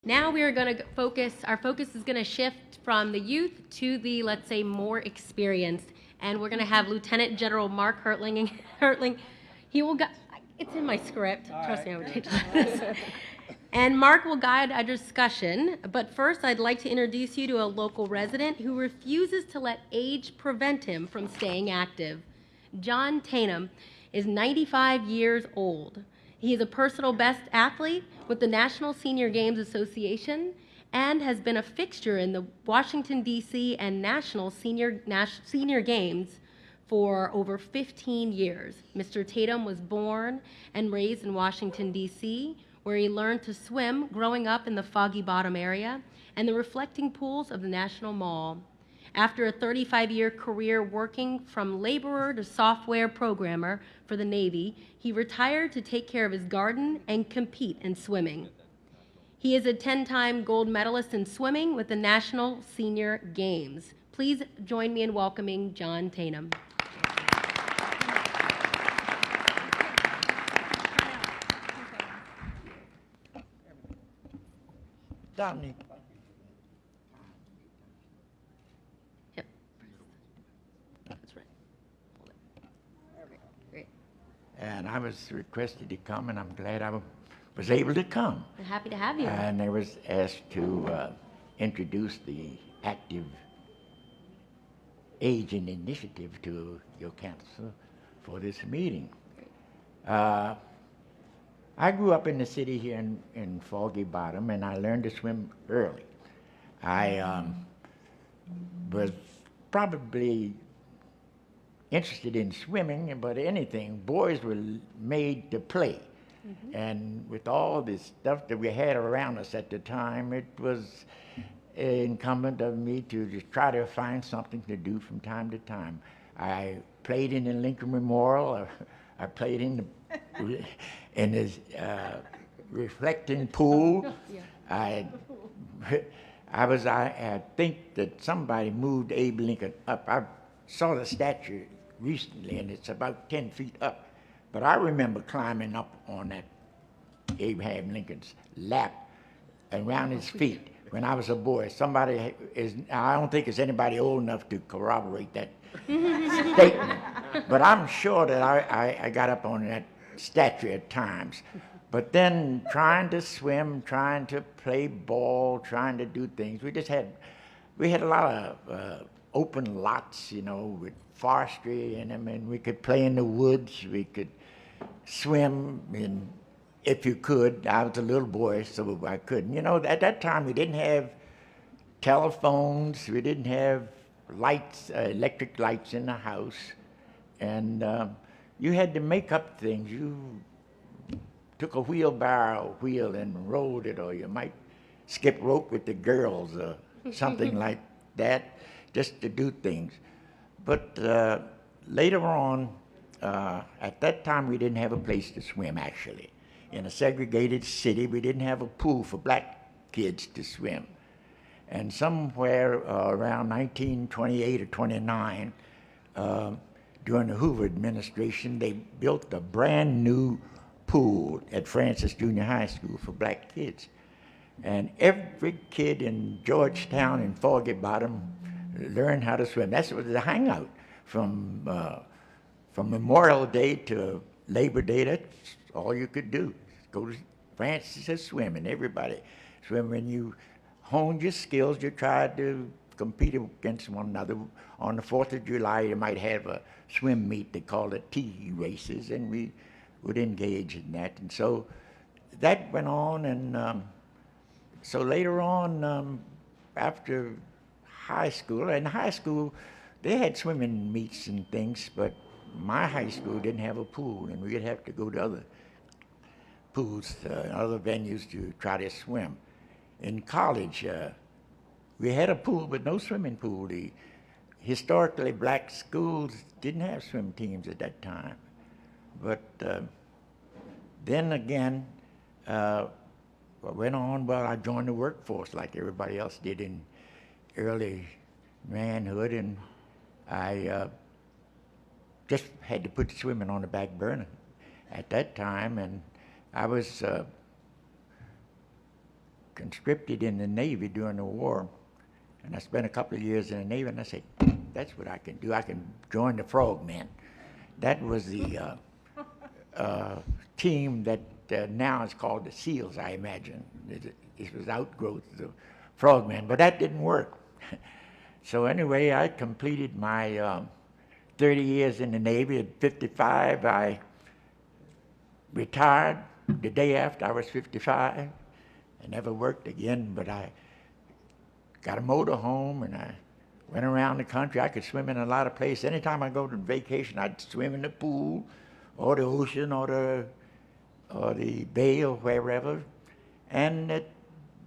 Now we are going to our focus is going to shift from the youth to the, let's say, more experienced. And we're going to have Lieutenant General Mark Hertling. He will, it's in my script. Trust me, I would change this. And Mark will guide our discussion. But first, I'd like to introduce you to a local resident who refuses to let age prevent him from staying active. John Tatum is 95 years old. He is a personal best athlete with the National Senior Games Association and has been a fixture in the Washington, D.C. and National Senior Games for over 15 years. Mr. Tatum was born and raised in Washington, D.C., where he learned to swim growing up in the Foggy Bottom area and the reflecting pools of the National Mall. After a 35-year career working from laborer to software programmer for the Navy, he retired to take care of his garden and compete in swimming. He is a 10-time gold medalist in swimming with the National Senior Games. Please join me in welcoming John Tatum. Dominic. Yep. That's right. Great. And I was requested to come, and I'm glad I was able to come. I'm happy to have you. And I was asked to introduce the active aging initiative to your council for this meeting. I grew up in the city here in Foggy Bottom, and I learned to swim early. I was probably interested in swimming, but anything. Boys were made to play. Mm-hmm. And with all this stuff that we had around us at the time, it was incumbent of me to just try to find something to do from time to time. I played in the Lincoln Memorial. I played in the reflecting pool. Yeah. I think that somebody moved Abe Lincoln up. I saw the statue recently, and it's about 10 feet up. But I remember climbing up on that Abraham Lincoln's lap and around his feet when I was a boy. I don't think there's anybody old enough to corroborate that statement. But I'm sure that I got up on that statue at times. But then trying to swim, trying to play ball, trying to do things, we had a lot of open lots, with forestry in them, and we could play in the woods, we could swim, and if you could, I was a little boy, so I couldn't. At that time we didn't have telephones, we didn't have lights, electric lights in the house, and you had to make up things. You took a wheelbarrow wheel and rolled it, or you might skip rope with the girls or something like that, just to do things. But later on, at that time we didn't have a place to swim, actually. In a segregated city, we didn't have a pool for black kids to swim. And somewhere around 1928 or 29, during the Hoover administration, they built a brand new pool at Francis Junior High School for black kids. And every kid in Georgetown and Foggy Bottom learned how to swim. That was the hangout from Memorial Day to Labor Day. That's all you could do. Go to Francis and swim, and everybody swim. When you honed your skills, you tried to compete against one another. On the 4th of July, you might have a swim meet. They called it tea races, and we would engage in that. And so that went on, and so later on, after high school, they had swimming meets and things, but my high school didn't have a pool, and we'd have to go to other pools, other venues to try to swim. In college, we had a pool, but no swimming pool. The historically black schools didn't have swim teams at that time. But then again, what went on, I joined the workforce like everybody else did in early manhood, and I just had to put swimming on the back burner at that time, and I was conscripted in the Navy during the war, and I spent a couple of years in the Navy, and I said, that's what I can do. I can join the Frogmen. That was the team that now is called the SEALs, I imagine. It was outgrowth of the Frogmen, but that didn't work. So anyway, I completed my 30 years in the Navy. At 55, I retired the day after I was 55. I never worked again, but I got a motor home and I went around the country. I could swim in a lot of places. Anytime I go to vacation, I'd swim in the pool or the ocean or the bay or wherever. And it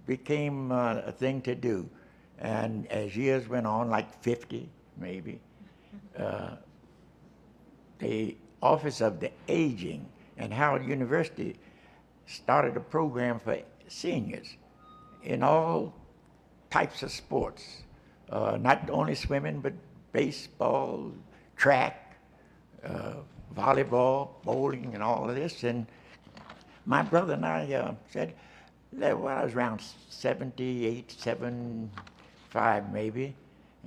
became a thing to do. And as years went on, like 50 maybe, the Office of the Aging and Howard University started a program for seniors in all types of sports, not only swimming, but baseball, track, volleyball, bowling, and all of this. And my brother and I said, well, I was around 78, 75 maybe.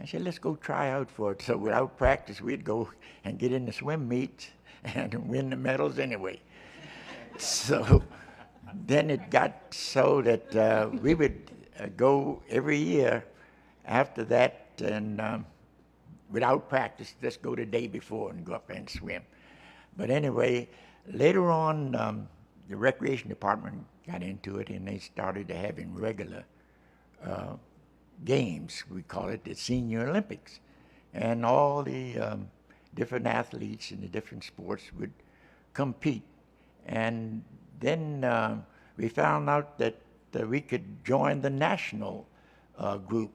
I said, let's go try out for it. So without practice, we'd go and get in the swim meets and win the medals anyway. So then it got so that we would go every year after that, and without practice, just go the day before and go up and swim. But anyway, later on, the recreation department got into it, and they started having regular games. We call it the Senior Olympics. And all the different athletes in the different sports would compete. And then we found out that we could join the national group.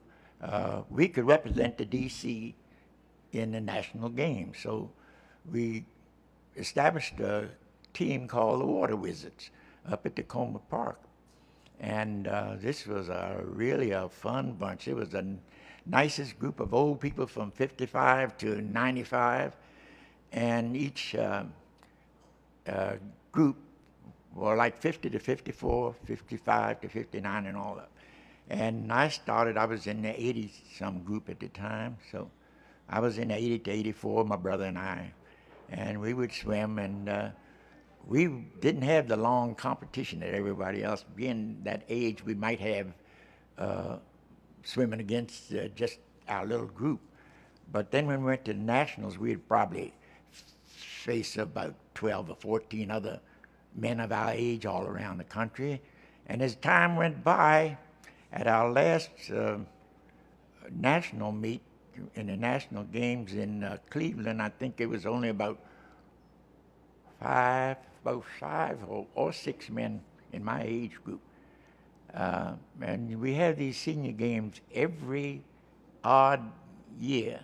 We could represent the D.C. in the national games. So we established a team called the Water Wizards up at Tacoma Park. And this was really a fun bunch. It was the nicest group of old people from 55 to 95. And each group were like 50 to 54, 55 to 59 and all up. And I was in the 80-some group at the time. So I was in the 80 to 84, my brother and I. And we would swim, and we didn't have the long competition that everybody else. Being that age, we might have swimming against just our little group. But then when we went to the nationals, we'd probably face about 12 or 14 other men of our age all around the country. And as time went by, at our last national meet in the national games in Cleveland, I think it was only about five or six men in my age group. And we have these senior games every odd year,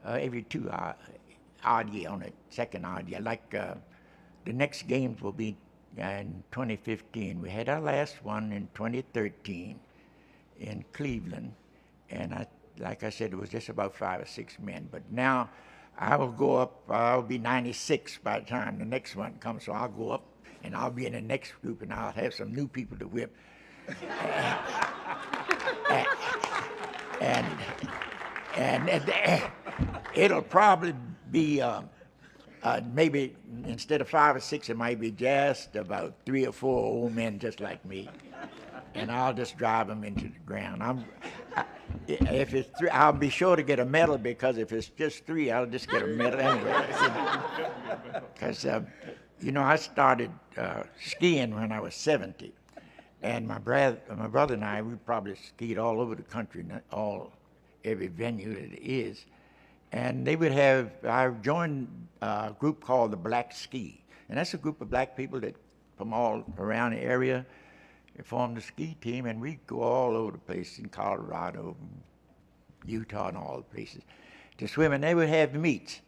every two odd year on the second odd year. Like the next games will be in 2015. We had our last one in 2013 in Cleveland, and like I said, it was just about 5 or 6 men. But now I will go up, I'll be 96 by the time the next one comes, so I'll go up and I'll be in the next group and I'll have some new people to whip. And it'll probably be maybe instead of 5 or 6, it might be just about 3 or 4 old men just like me, and I'll just drive them into the ground. If it's 3, I'll be sure to get a medal, because if it's just 3, I'll just get a medal anyway. Because I started skiing when I was 70, and my brother and I, we probably skied all over the country, every venue that it is. And I joined a group called the Black Ski. And that's a group of black people that from all around the area. They formed a ski team, and we go all over the place in Colorado, Utah, and all the places to swim. And they would have meets.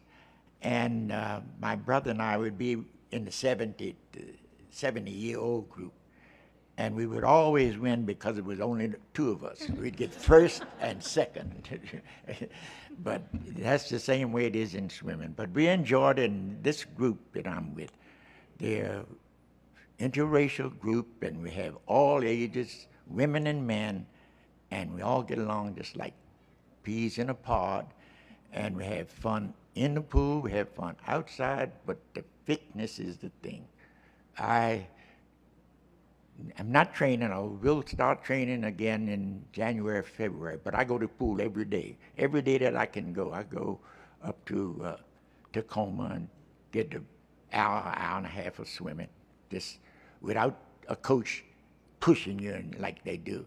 And my brother and I would be in the 70-year-old group. And we would always win because it was only 2 of us. We'd get first and second. But that's the same way it is in swimming. But we enjoyed it, and this group that I'm with, they're interracial group, and we have all ages. women and men, and we all get along just like peas in a pod, and we have fun in the pool, we have fun outside, but the fitness is the thing. I'm not training. I will start training again in January, February, but I go to the pool every day. Every day that I can go, I go up to Tacoma and get the hour and a half of swimming, just without a coach pushing you like they do.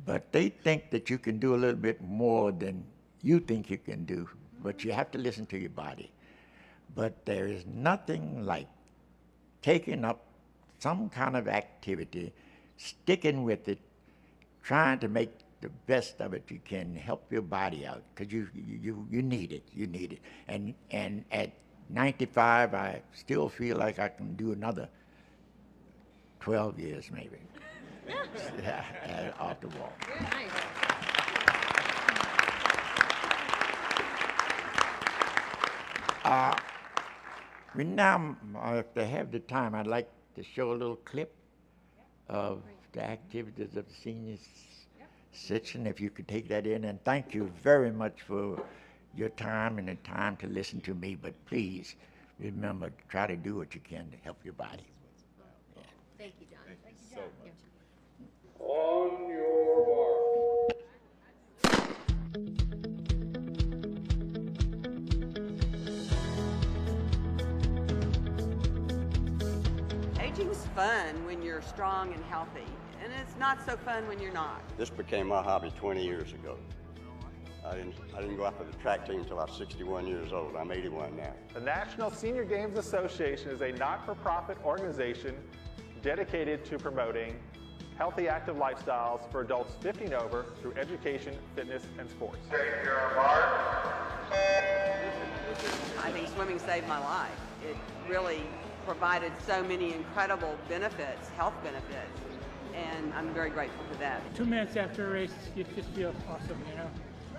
But they think that you can do a little bit more than you think you can do, but you have to listen to your body. But there is nothing like taking up some kind of activity, sticking with it, trying to make the best of it you can, help your body out, because you need it. You need it. And at 95, I still feel like I can do another 12 years maybe. Off the wall. Nice. Now, if they have the time, I'd like to show a little clip of the activities of the senior section, if you could take that in. And thank you very much for your time and the time to listen to me. But please remember, try to do what you can to help your body. Yeah. Thank you, John. Thank you so much. On your mark. Aging's fun when you're strong and healthy, and it's not so fun when you're not. This became my hobby 20 years ago. I didn't go after the track team until I was 61 years old. I'm 81 now. The National Senior Games Association is a not-for-profit organization dedicated to promoting healthy, active lifestyles for adults 50 and over through education, fitness, and sports. I think swimming saved my life. It really provided so many incredible benefits, health benefits, and I'm very grateful for that. 2 minutes after a race, you just feel awesome, you know.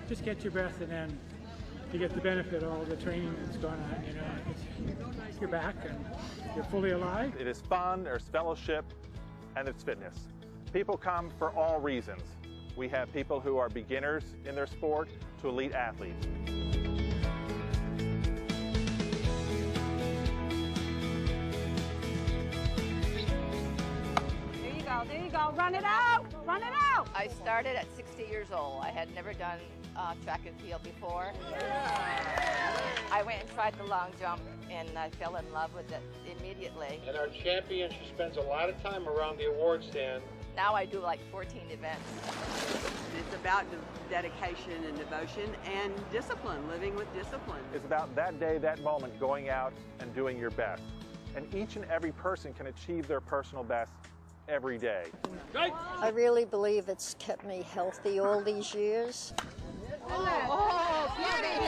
Just get your breath, and then you get the benefit of all the training that's going on, you know. You're back and you're fully alive. It is fun, there's fellowship, and it's fitness. People come for all reasons. We have people who are beginners in their sport to elite athletes. There you go, run it out, run it out. I started at 60 years old. I had never done track and field before. I went and tried the long jump, and I fell in love with it immediately. And our champion, she spends a lot of time around the award stand. Now I do like 14 events. It's about dedication and devotion and discipline, living with discipline. It's about that day, that moment, going out and doing your best. And each and every person can achieve their personal best every day. I really believe it's kept me healthy all these years. Oh, beauty.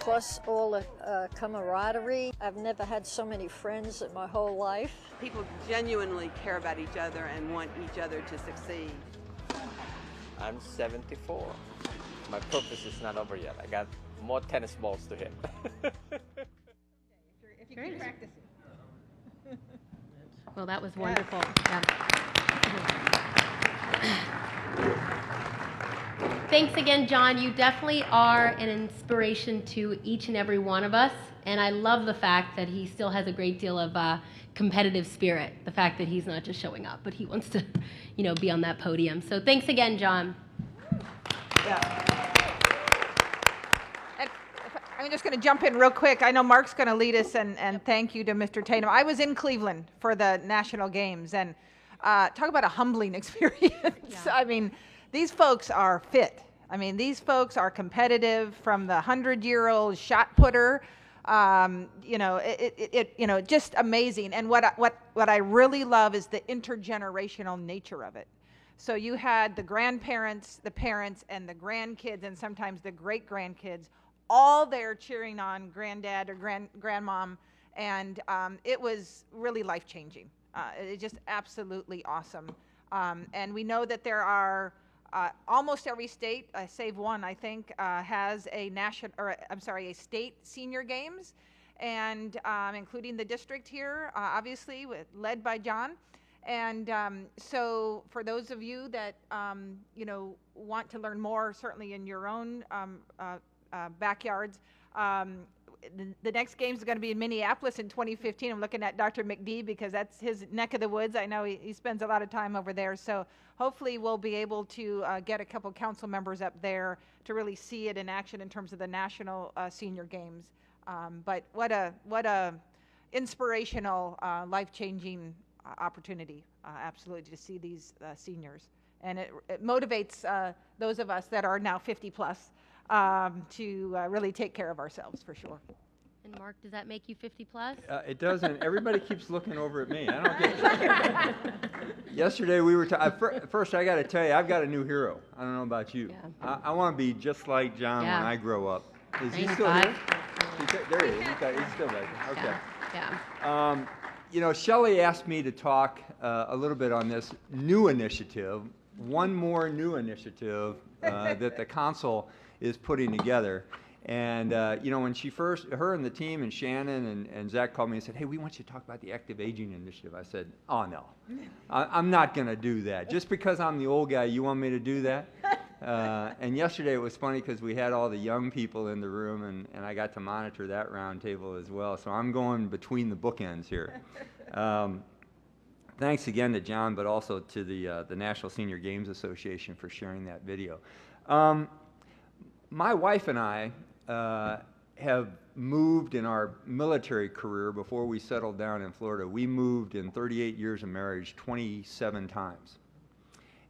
Plus all the camaraderie. I've never had so many friends in my whole life. People genuinely care about each other and want each other to succeed. I'm 74. My purpose is not over yet. I got more tennis balls to hit. If you keep practicing. Well, that was wonderful. Yeah. Thanks again, John. You definitely are an inspiration to each and every one of us. And I love the fact that he still has a great deal of competitive spirit. The fact that he's not just showing up, but he wants to, you know, be on that podium. So thanks again, John. Yeah. And I'm just going to jump in real quick. I know Mark's going to lead us, and thank you to Mr. Tatum. I was in Cleveland for the National Games, and talk about a humbling experience. Yeah. I mean, these folks are fit. I mean, these folks are competitive, from the 100-year-old shot putter. You know, just amazing. And what I really love is the intergenerational nature of it. So you had the grandparents, the parents, and the grandkids, and sometimes the great-grandkids, all there cheering on granddad or grandmom, and it was really life-changing. It's just absolutely awesome. And we know that there are almost every state, save one, I think, has a a state senior games, and including the district here, obviously led by John. And so for those of you that, want to learn more, certainly in your own backyards, the next games is going to be in Minneapolis in 2015. I'm looking at Dr. McD because that's his neck of the woods. I know he spends a lot of time over there. So hopefully we'll be able to get a couple council members up there to really see it in action in terms of the national senior games. But what a inspirational, life-changing opportunity, absolutely, to see these seniors. And it motivates those of us that are now 50 plus to really take care of ourselves, for sure. And Mark, does that make you 50 plus? It doesn't. Everybody keeps looking over at me. I don't get it. Yesterday we were first I got to tell you, I've got a new hero. I don't know about you. Yeah. I want to be just like John when I grow up. Is he still here? There he is. He's still there. Okay. Yeah. Shelley asked me to talk a little bit on this new initiative, one more new initiative that the council is putting together. And, when she her and the team and Shannon and Zach called me and said, hey, we want you to talk about the active aging initiative. I said, oh, no, I'm not going to do that. Just because I'm the old guy, you want me to do that? And yesterday it was funny because we had all the young people in the room, and I got to monitor that roundtable as well. So I'm going between the bookends here. Thanks again to John, but also to the National Senior Games Association for sharing that video. My wife and I have moved in our military career before we settled down in Florida. We moved in 38 years of marriage 27 times.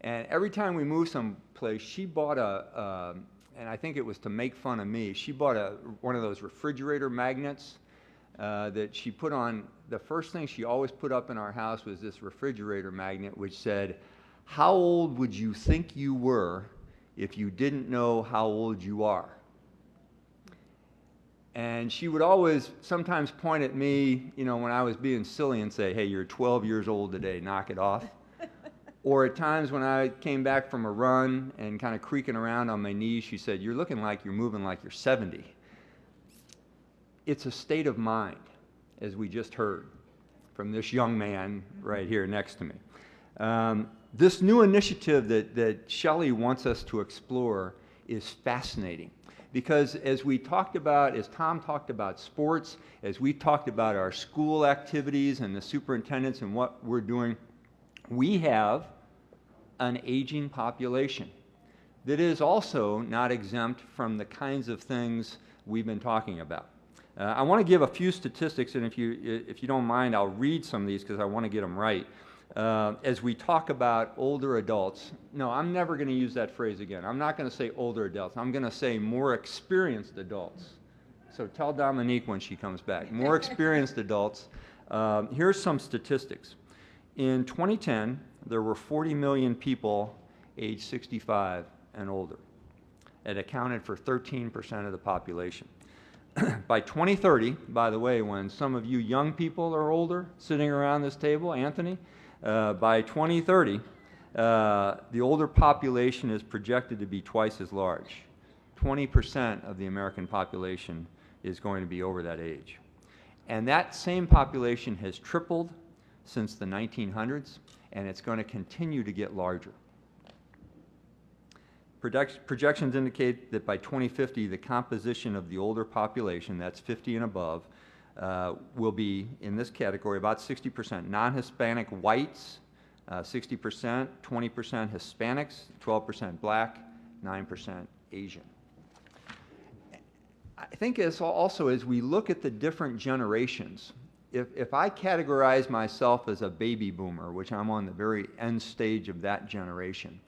And every time we moved someplace, she bought and I think it was to make fun of me, she bought one of those refrigerator magnets that she put on. The first thing she always put up in our house was this refrigerator magnet which said, how old would you think you were if you didn't know how old you are? And she would always sometimes point at me, when I was being silly and say, hey, you're 12 years old today, knock it off. Or at times when I came back from a run and kind of creaking around on my knees, she said, you're looking like you're moving like you're 70. It's a state of mind, as we just heard from this young man right here next to me. This new initiative that Shelley wants us to explore is fascinating because as Tom talked about sports, as we talked about our school activities and the superintendents and what we're doing, we have an aging population that is also not exempt from the kinds of things we've been talking about. I want to give a few statistics, and if you don't mind, I'll read some of these because I want to get them right. As we talk about older adults, no, I'm never going to use that phrase again. I'm not going to say older adults. I'm going to say more experienced adults. So tell Dominique when she comes back. More experienced adults. Here's some statistics. In 2010, there were 40 million people age 65 and older. It accounted for 13% of the population. By 2030, by the way, when some of you young people are older sitting around this table, Anthony, by 2030, the older population is projected to be twice as large. 20% of the American population is going to be over that age. And that same population has tripled since the 1900s, and it's going to continue to get larger. Projections indicate that by 2050, the composition of the older population, that's 50 and above, will be, in this category, about 60% non-Hispanic whites, 60%, 20% Hispanics, 12% black, 9% Asian. I think also as we look at the different generations, if I categorize myself as a baby boomer, which I'm on the very end stage of that generation,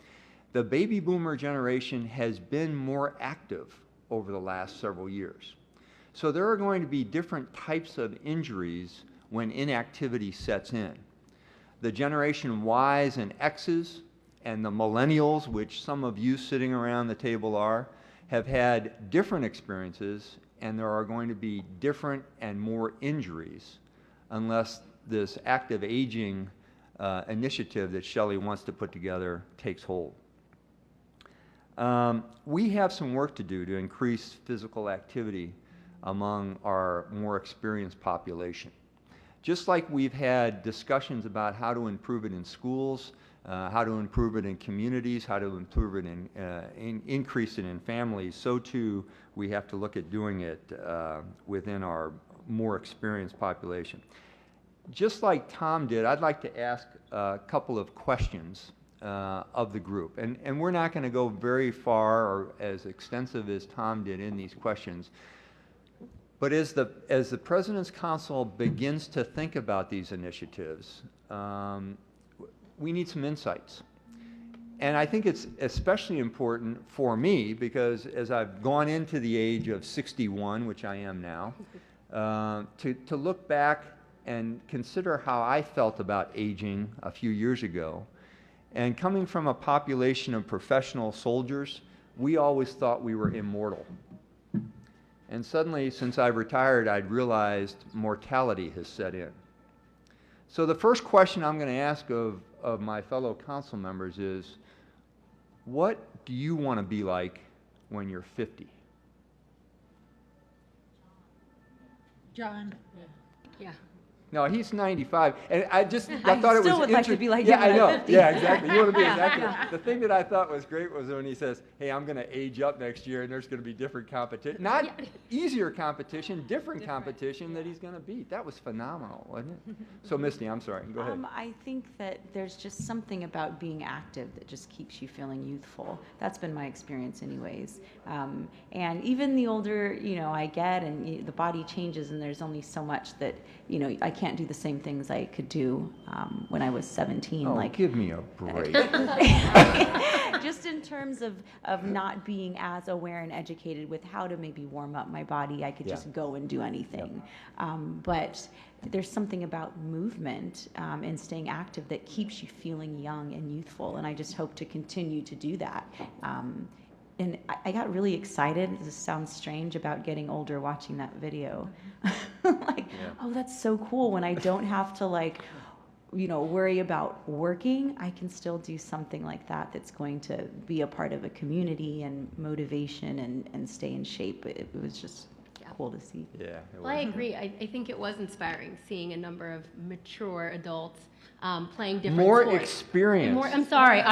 the baby boomer generation has been more active over the last several years. So there are going to be different types of injuries when inactivity sets in. The generation Ys and X's and the millennials, which some of you sitting around the table are, have had different experiences, and there are going to be different and more injuries unless this active aging initiative that Shelley wants to put together takes hold. We have some work to do to increase physical activity among our more experienced population. just like we've had discussions about how to improve it in schools, how to improve it in communities, how to improve it in increase it in families, so too we have to look at doing it within our more experienced population. Just like Tom did, I'd like to ask a couple of questions of the group. And we're not going to go very far or as extensive as Tom did in these questions. But as the President's Council begins to think about these initiatives, we need some insights. And I think it's especially important for me because as I've gone into the age of 61, which I am now, to look back and consider how I felt about aging a few years ago. And coming from a population of professional soldiers, we always thought we were immortal. And suddenly, since I've retired, I'd realized mortality has set in. So the first question I'm going to ask of my fellow council members is, what do you want to be like when you're 50? John. Yeah. No, he's 95, and I thought it was still would like to be like yeah, him I know. at 50. Yeah, exactly. You want to be exactly. Yeah. The thing that I thought was great was when he says, "Hey, I'm going to age up next year, and there's going to be different competition, not easier competition, different competition that he's going to beat." That was phenomenal, wasn't it? So, Misty, I'm sorry. Go ahead. I think that there's just something about being active that just keeps you feeling youthful. That's been my experience, anyways. And even the older I get, and the body changes, and there's only so much that I can't do the same things I could do when I was 17. Oh, like, give me a break. just in terms of not being as aware and educated with how to maybe warm up my body, I could just go and do anything. But there's something about movement and staying active that keeps you feeling young and youthful, and I just hope to continue to do that. And I got really excited, this sounds strange, about getting older watching that video. Oh, that's so cool. When I don't have to worry about working, I can still do something like that that's going to be a part of a community and motivation and stay in shape. It was just cool to see. Yeah. Well, I agree. I think it was inspiring seeing a number of mature adults playing different More sports. experience. I'm sorry.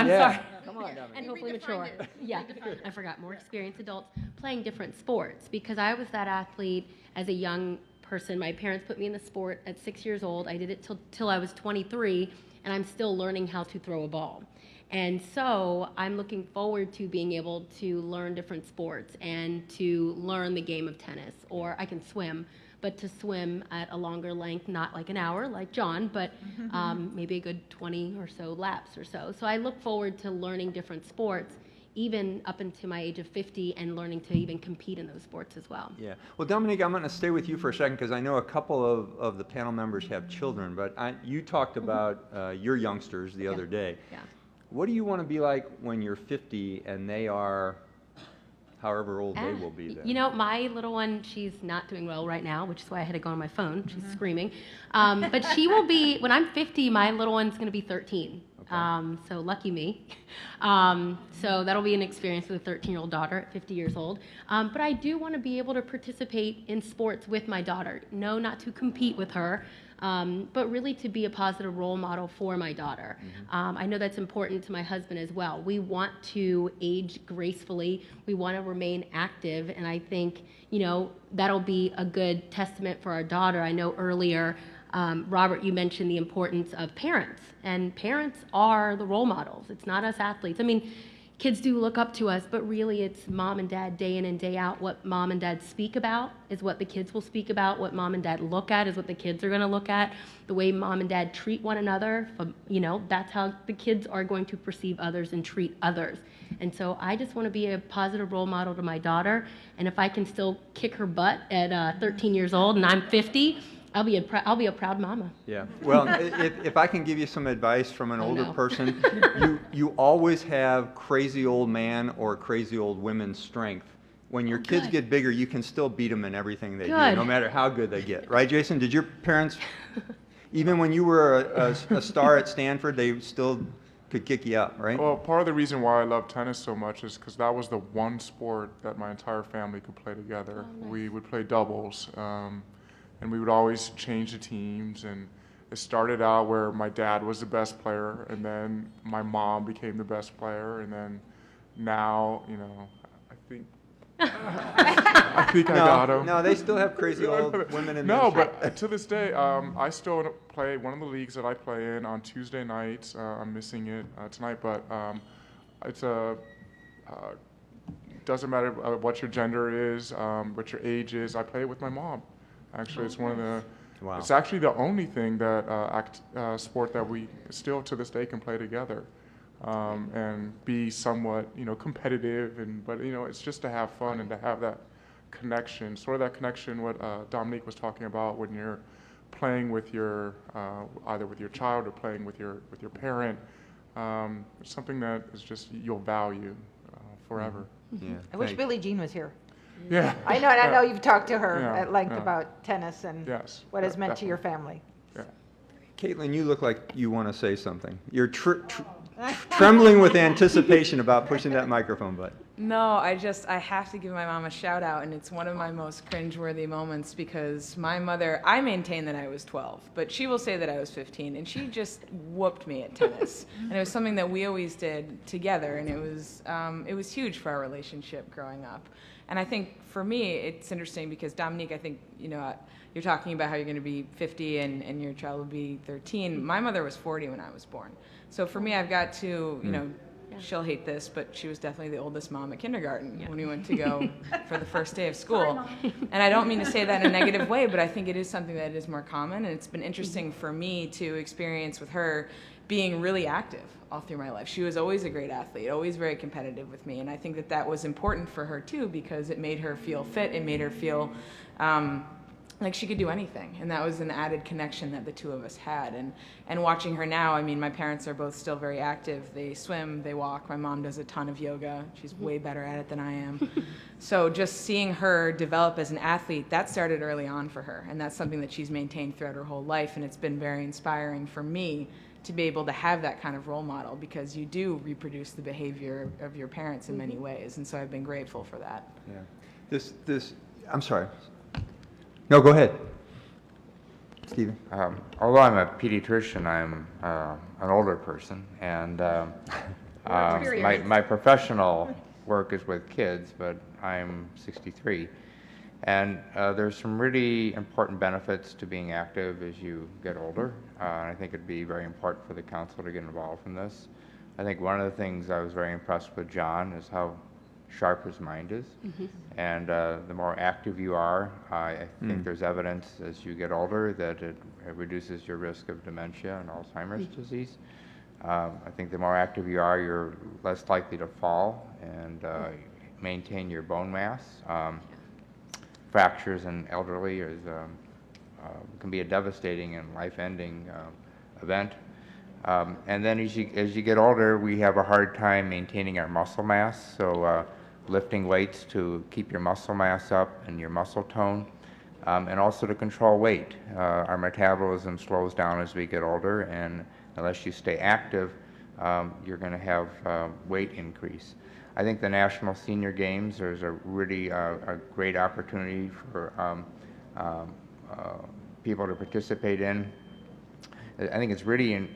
Come on, and hopefully mature. Yeah, I forgot. More experienced adults playing different sports, because I was that athlete as a young person. My parents put me in the sport at 6 years old. I did it till I was 23, and I'm still learning how to throw a ball. And so I'm looking forward to being able to learn different sports and to learn the game of tennis, or I can swim, but to swim at a longer length, not like an hour like John, but maybe a good 20 or so laps or so. So I look forward to learning different sports, even up into my age of 50, and learning to even compete in those sports as well. Yeah. Well, Dominique, I'm going to stay with you for a second because I know a couple of the panel members have children, but you talked about your youngsters the other day. Yeah. What do you want to be like when you're 50 and they are however old they will be then? My little one, she's not doing well right now, which is why I had to go on my phone. She's screaming. But she will be, when I'm 50, my little one's going to be 13. Okay. So lucky me. So that'll be an experience with a 13-year-old daughter at 50 years old. But I do want to be able to participate in sports with my daughter. No, not to compete with her, but really to be a positive role model for my daughter. I know that's important to my husband as well. We want to age gracefully. We want to remain active, and I think, that'll be a good testament for our daughter. I know earlier, Robert, you mentioned the importance of parents, and parents are the role models. It's not us athletes. I mean, kids do look up to us, but really it's mom and dad day in and day out. What mom and dad speak about is what the kids will speak about. What mom and dad look at is what the kids are going to look at. The way mom and dad treat one another, that's how the kids are going to perceive others and treat others. And so I just want to be a positive role model to my daughter. And if I can still kick her butt at 13 years old and I'm 50, I'll be a proud mama. Yeah. Well, if I can give you some advice from an older person, you always have crazy old man or crazy old women's strength. When your kids get bigger, you can still beat them in everything they do, no matter how good they get. Right, Jason? Did your parents, even when you were a star at Stanford, they still could kick you up, right? Well, part of the reason why I love tennis so much is because that was the one sport that my entire family could play together. Oh, nice. We would play doubles. and we would always change the teams. And it started out where my dad was the best player, and then my mom became the best player, and then now, you know, I think I got him. No, they still have crazy old women in No, there. but to this day, I still play one of the leagues that I play in on Tuesday nights. I'm missing it tonight, but it's doesn't matter what your gender is, what your age is. I play it with my mom. Actually, it's one of the. Wow. It's actually the only thing that sport that we still to this day can play together. And be somewhat, you know, competitive, but you know, it's just to have fun and to have that connection, sort of that connection what Dominique was talking about when you're playing with your either with your child or playing with your parent. It's something that is just you'll value forever. Yeah, I wish Billie Jean was here. Yeah. I know, and I know you've talked to her Yeah, at length yeah. about tennis and Yes, what it's meant to definitely. your family. Yeah. Caitlin, you look like you want to say something. You're trembling with anticipation about pushing that microphone button. No, I have to give my mom a shout out, and it's one of my most cringeworthy moments because my mother, I maintain that I was 12, but she will say that I was 15, and she just whooped me at tennis. And it was something that we always did together, and it was huge for our relationship growing up. And I think for me, it's interesting because Dominique, I think, you know, you're talking about how you're going to be 50 and your child will be 13. My mother was 40 when I was born. So for me, I've got to, you know, she'll hate this, but she was definitely the oldest mom at kindergarten when we went to go for the first day of school. And I don't mean to say that in a negative way, but I think it is something that is more common. And it's been interesting for me to experience with her being really active all through my life. She was always a great athlete, always very competitive with me. And I think that that was important for her too, because it made her feel fit. It made her feel like she could do anything, and that was an added connection that the two of us had. And watching her now, I mean, my parents are both still very active. They swim, they walk. My mom does a ton of yoga. She's way better at it than I am. So just seeing her develop as an athlete, that started early on for her, and that's something that she's maintained throughout her whole life, and it's been very inspiring for me to be able to have that kind of role model, because you do reproduce the behavior of your parents in many ways, and so I've been grateful for that. Yeah. I'm sorry. No, go ahead. Stephen. Although I'm a pediatrician, I'm an older person, and my professional work is with kids, but I'm 63. And there's some really important benefits to being active as you get older. And I think it'd be very important for the council to get involved in this. I think one of the things I was very impressed with John is how sharp his mind is. And the more active you are, I think there's evidence as you get older that it reduces your risk of dementia and Alzheimer's disease. I think the more active you are, you're less likely to fall and maintain your bone mass. Fractures in elderly can be a devastating and life-ending event. And then as you get older, we have a hard time maintaining our muscle mass. So lifting weights to keep your muscle mass up and your muscle tone, and also to control weight. Our metabolism slows down as we get older, and unless you stay active, you're going to have weight increase. I think the National Senior Games, there's a really a great opportunity for people to participate in. I think it's really,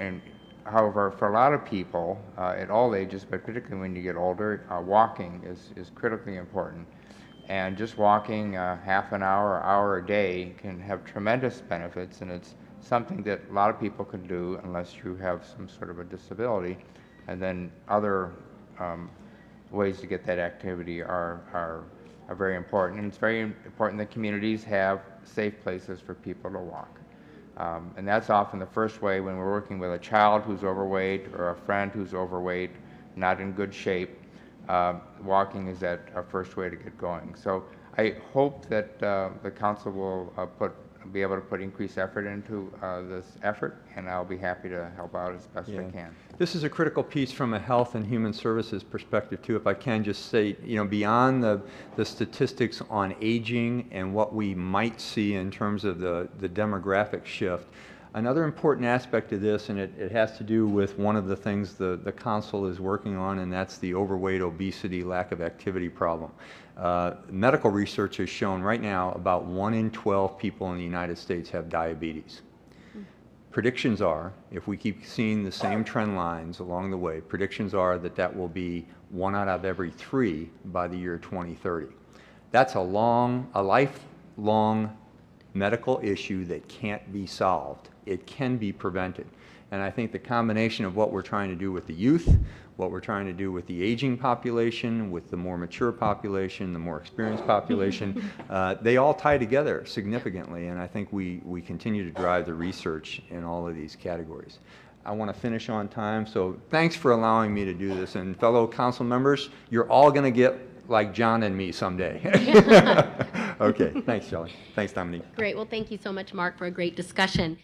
however, for a lot of people at all ages, but particularly when you get older, walking is critically important. And just walking half an hour a day can have tremendous benefits, and it's something that a lot of people can do unless you have some sort of a disability. And then other ways to get that activity are very important. And it's very important that communities have safe places for people to walk. And that's often the first way when we're working with a child who's overweight or a friend who's overweight, not in good shape. Walking is our first way to get going. So I hope that the council will be able to put increased effort into this effort, and I'll be happy to help out as best I can. This is a critical piece from a health and human services perspective too. If I can just say, beyond the statistics on aging and what we might see in terms of the demographic shift, Another important aspect of this, and it has to do with one of the things the council is working on, and that's the overweight, obesity, lack of activity problem. Medical research has shown right now about 1 in 12 people in the United States have diabetes. Predictions are, if we keep seeing the same trend lines along the way, predictions are that that will be 1 out of every 3 by the year 2030. That's a lifelong medical issue that can't be solved. It can be prevented. And I think the combination of what we're trying to do with the youth, what we're trying to do with the aging population, with the more mature population, the more experienced population, they all tie together significantly, and I think we continue to drive the research in all of these categories. I want to finish on time, so thanks for allowing me to do this, and fellow council members, you're all going to get like John and me someday. Okay, thanks, Shelley. Thanks, Dominique. Great. Well, thank you so much, Mark, for a great discussion.